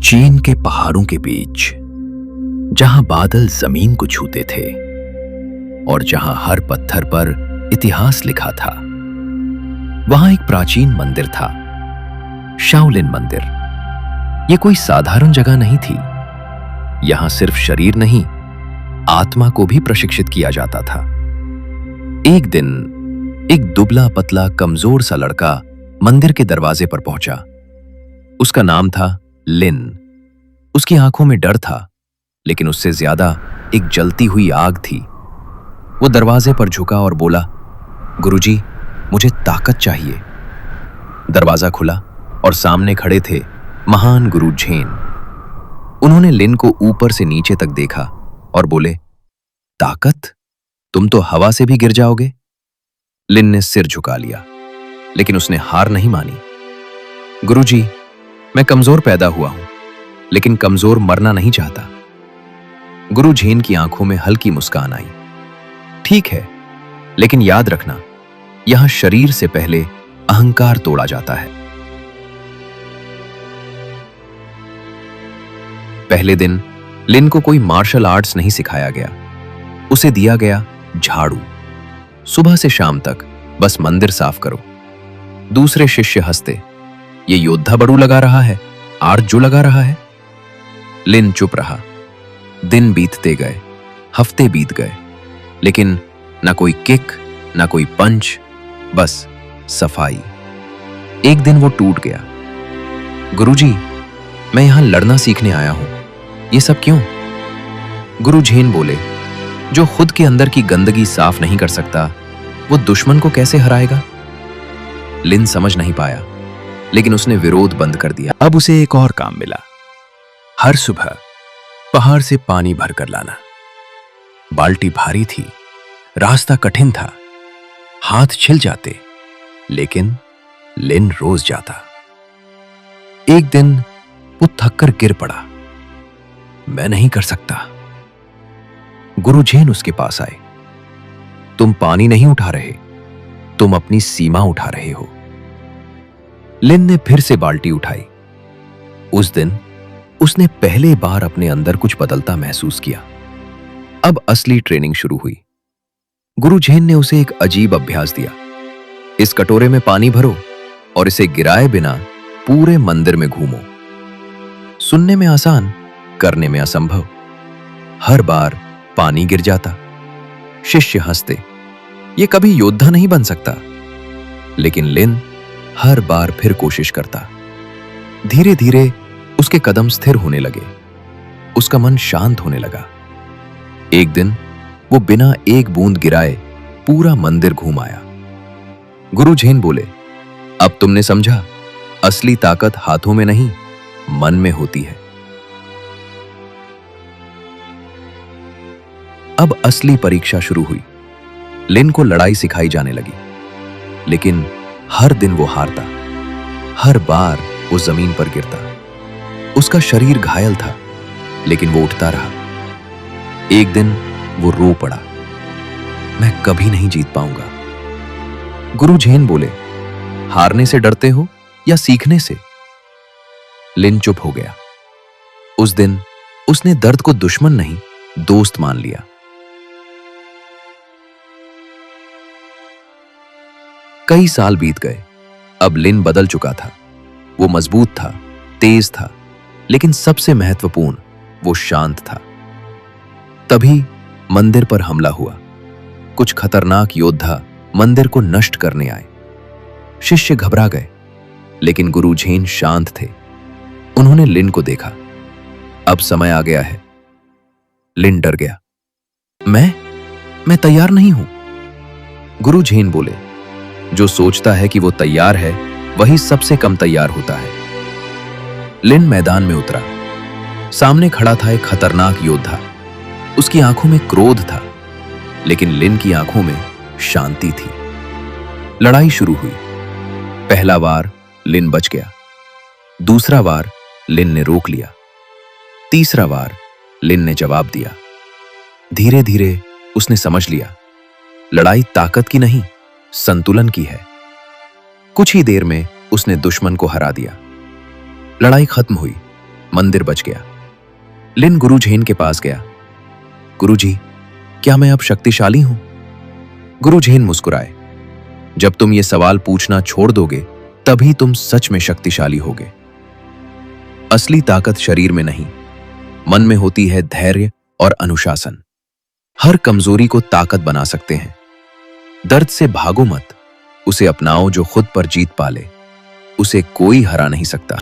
चीन के पहाड़ों के बीच, जहां बादल जमीन को छूते थे और जहां हर पत्थर पर इतिहास लिखा था, वहां एक प्राचीन मंदिर था, शाओलिन मंदिर। यह कोई साधारण जगह नहीं थी। यहां सिर्फ शरीर नहीं, आत्मा को भी प्रशिक्षित किया जाता था। एक दिन एक दुबला पतला कमजोर सा लड़का मंदिर के दरवाजे पर पहुंचा। उसका नाम था लिन। उसकी आंखों में डर था, लेकिन उससे ज्यादा एक जलती हुई आग थी। वो दरवाजे पर झुका और बोला, गुरुजी, मुझे ताकत चाहिए। दरवाजा खुला और सामने खड़े थे महान गुरु झेन। उन्होंने लिन को ऊपर से नीचे तक देखा और बोले, ताकत? तुम तो हवा से भी गिर जाओगे। लिन ने सिर झुका लिया, लेकिन उसने हार नहीं मानी। गुरुजी, मैं कमजोर पैदा हुआ हूं, लेकिन कमजोर मरना नहीं चाहता। गुरु झेन की आंखों में हल्की मुस्कान आई। ठीक है, लेकिन याद रखना, यहां शरीर से पहले अहंकार तोड़ा जाता है। पहले दिन लिन को कोई मार्शल आर्ट्स नहीं सिखाया गया। उसे दिया गया झाड़ू। सुबह से शाम तक बस मंदिर साफ करो। दूसरे शिष्य हंसते, ये योद्धा बड़ू लगा रहा है, आर्ट जो लगा रहा है। लिन चुप रहा। दिन बीतते गए, हफ्ते बीत गए, लेकिन ना कोई किक, ना कोई पंच, बस सफाई। एक दिन वो टूट गया। गुरुजी, मैं यहां लड़ना सीखने आया हूं, ये सब क्यों? गुरु झेन बोले, जो खुद के अंदर की गंदगी साफ नहीं कर सकता, वो दुश्मन को कैसे हराएगा? लिन समझ नहीं पाया, लेकिन उसने विरोध बंद कर दिया। अब उसे एक और काम मिला। हर सुबह पहाड़ से पानी भरकर लाना। बाल्टी भारी थी, रास्ता कठिन था, हाथ छिल जाते, लेकिन लिन रोज जाता। एक दिन वो थककर गिर पड़ा। मैं नहीं कर सकता। गुरु झेन उसके पास आए। तुम पानी नहीं उठा रहे, तुम अपनी सीमा उठा रहे हो। लिन ने फिर से बाल्टी उठाई। उस दिन उसने पहले बार अपने अंदर कुछ बदलता महसूस किया। अब असली ट्रेनिंग शुरू हुई। गुरु झेन ने उसे एक अजीब अभ्यास दिया। इस कटोरे में पानी भरो और इसे गिराए बिना पूरे मंदिर में घूमो। सुनने में आसान, करने में असंभव। हर बार पानी गिर जाता। शिष्य हंसते, ये कभी योद्धा नहीं बन सकता। लेकिन लिन हर बार फिर कोशिश करता। धीरे धीरे उसके कदम स्थिर होने लगे। उसका मन शांत होने लगा। एक दिन वो बिना एक बूंद गिराए पूरा मंदिर घूम आया। गुरु झेन बोले, अब तुमने समझा, असली ताकत हाथों में नहीं, मन में होती है। अब असली परीक्षा शुरू हुई। लिन को लड़ाई सिखाई जाने लगी, लेकिन हर दिन वो हारता। हर बार वो जमीन पर गिरता। उसका शरीर घायल था, लेकिन वो उठता रहा। एक दिन वो रो पड़ा, मैं कभी नहीं जीत पाऊंगा। गुरु झेन बोले, हारने से डरते हो या सीखने से? लिन चुप हो गया। उस दिन उसने दर्द को दुश्मन नहीं, दोस्त मान लिया। कई साल बीत गए। अब लिन बदल चुका था। वो मजबूत था, तेज था, लेकिन सबसे महत्वपूर्ण, वो शांत था। तभी मंदिर पर हमला हुआ। कुछ खतरनाक योद्धा मंदिर को नष्ट करने आए। शिष्य घबरा गए, लेकिन गुरु झेन शांत थे। उन्होंने लिन को देखा। अब समय आ गया है। लिन डर गया। मैं तैयार नहीं हूं। गुरु झेन बोले, जो सोचता है कि वो तैयार है, वही सबसे कम तैयार होता है। लिन मैदान में उतरा। सामने खड़ा था एक खतरनाक योद्धा। उसकी आंखों में क्रोध था, लेकिन लिन की आंखों में शांति थी। लड़ाई शुरू हुई। पहला बार लिन बच गया। दूसरा बार लिन ने रोक लिया। तीसरा बार लिन ने जवाब दिया। धीरे धीरे उसने समझ लिया, लड़ाई ताकत की नहीं, संतुलन की है। कुछ ही देर में उसने दुश्मन को हरा दिया। लड़ाई खत्म हुई, मंदिर बच गया। लिन गुरु झेन के पास गया। गुरुजी, क्या मैं अब शक्तिशाली हूं? गुरु झेन मुस्कुराए। जब तुम ये सवाल पूछना छोड़ दोगे तभी तुम सच में शक्तिशाली होगे। असली ताकत शरीर में नहीं, मन में होती है। धैर्य और अनुशासन हर कमजोरी को ताकत बना सकते हैं। दर्द से भागो मत, उसे अपनाओ। जो खुद पर जीत पाले उसे कोई हरा नहीं सकता।